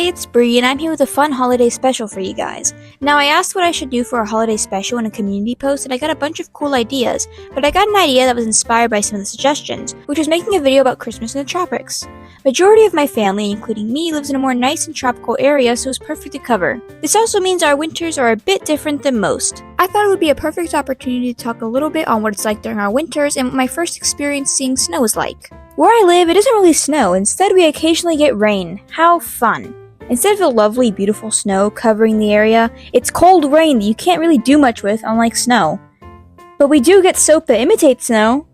it's Bree, and I'm here with a fun holiday special for you guys. Now, I asked what I should do for a holiday special in a community post, and I got a bunch of cool ideas, but I got an idea that was inspired by some of the suggestions, which was making a video about Christmas in the tropics. Majority of my family, including me, lives in a more nice and tropical area, so it's perfect to cover. This also means our winters are a bit different than most. I thought it would be a perfect opportunity to talk a little bit on what it's like during our winters and what my first experience seeing snow is like. Where I live, it doesn't really snow. Instead, we occasionally get rain. How fun. Instead of the lovely, beautiful snow covering the area, it's cold rain that you can't really do much with, unlike snow. But we do get soap that imitates snow.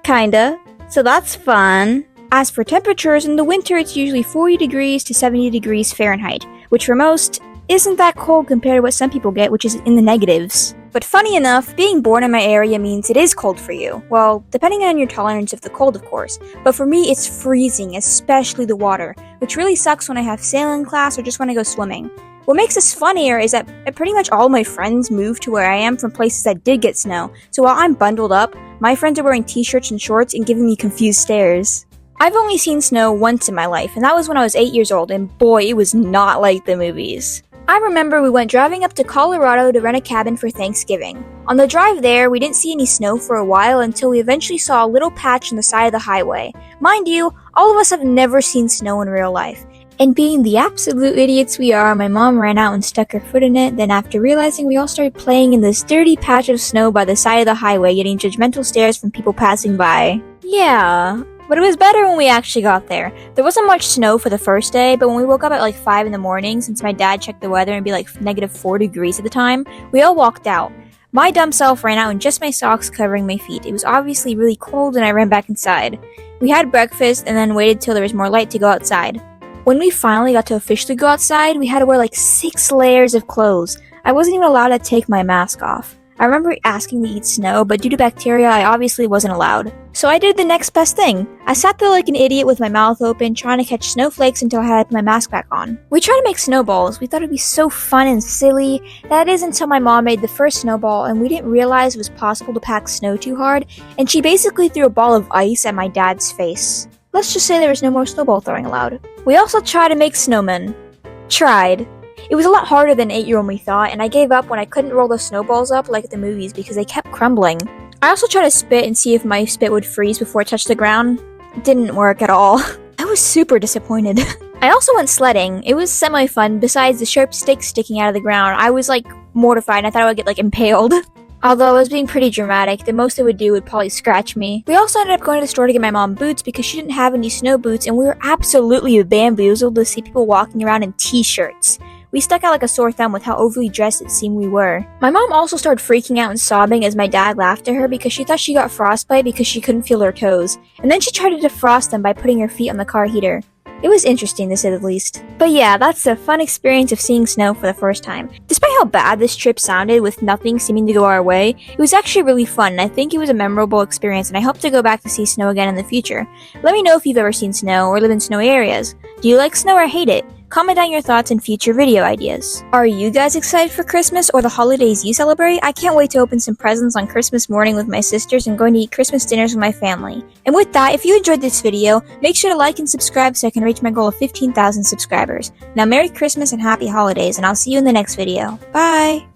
Kinda. So that's fun. As for temperatures, in the winter it's usually 40 degrees to 70 degrees Fahrenheit, which for most isn't that cold compared to what some people get, which is in the negatives. But funny enough, being born in my area means it is cold for you. Well, depending on your tolerance of the cold, of course. But for me, it's freezing, especially the water, which really sucks when I have sailing class or just want to go swimming. What makes this funnier is that pretty much all my friends moved to where I am from places that did get snow. So while I'm bundled up, my friends are wearing t-shirts and shorts and giving me confused stares. I've only seen snow once in my life, and that was when I was 8 years old, and boy, it was not like the movies. I remember we went driving up to Colorado to rent a cabin for Thanksgiving. On the drive there, we didn't see any snow for a while until we eventually saw a little patch on the side of the highway. Mind you, all of us have never seen snow in real life. And being the absolute idiots we are, my mom ran out and stuck her foot in it, then after realizing we all started playing in this dirty patch of snow by the side of the highway, getting judgmental stares from people passing by. Yeah. But it was better when we actually got there. There wasn't much snow for the first day, but when we woke up at like 5 in the morning, since my dad checked the weather and it'd be like -4 degrees at the time, we all walked out. My dumb self ran out in just my socks covering my feet. It was obviously really cold and I ran back inside. We had breakfast and then waited till there was more light to go outside. When we finally got to officially go outside, we had to wear like 6 layers of clothes. I wasn't even allowed to take my mask off. I remember asking to eat snow, but due to bacteria, I obviously wasn't allowed. So I did the next best thing. I sat there like an idiot with my mouth open, trying to catch snowflakes until I had my mask back on. We tried to make snowballs. We thought it'd be so fun and silly. That is until my mom made the first snowball, and we didn't realize it was possible to pack snow too hard, and she basically threw a ball of ice at my dad's face. Let's just say there was no more snowball throwing allowed. We also tried to make snowmen. Tried. It was a lot harder than 8-year-old me thought, and I gave up when I couldn't roll the snowballs up like at the movies because they kept crumbling. I also tried to spit and see if my spit would freeze before it touched the ground. It didn't work at all. I was super disappointed. I also went sledding. It was semi-fun. Besides the sharp stakes sticking out of the ground, I was mortified and I thought I would get impaled. Although I was being pretty dramatic, the most it would do would probably scratch me. We also ended up going to the store to get my mom boots because she didn't have any snow boots, and we were absolutely bamboozled to see people walking around in t-shirts. We stuck out like a sore thumb with how overly dressed it seemed we were. My mom also started freaking out and sobbing as my dad laughed at her because she thought she got frostbite because she couldn't feel her toes. And then she tried to defrost them by putting her feet on the car heater. It was interesting to say the least. But yeah, that's the fun experience of seeing snow for the first time. Despite how bad this trip sounded with nothing seeming to go our way, it was actually really fun and I think it was a memorable experience and I hope to go back to see snow again in the future. Let me know if you've ever seen snow or live in snowy areas. Do you like snow or hate it? Comment down your thoughts and future video ideas. Are you guys excited for Christmas or the holidays you celebrate? I can't wait to open some presents on Christmas morning with my sisters and going to eat Christmas dinners with my family. And with that, if you enjoyed this video, make sure to like and subscribe so I can reach my goal of 15,000 subscribers. Now Merry Christmas and Happy Holidays, and I'll see you in the next video. Bye!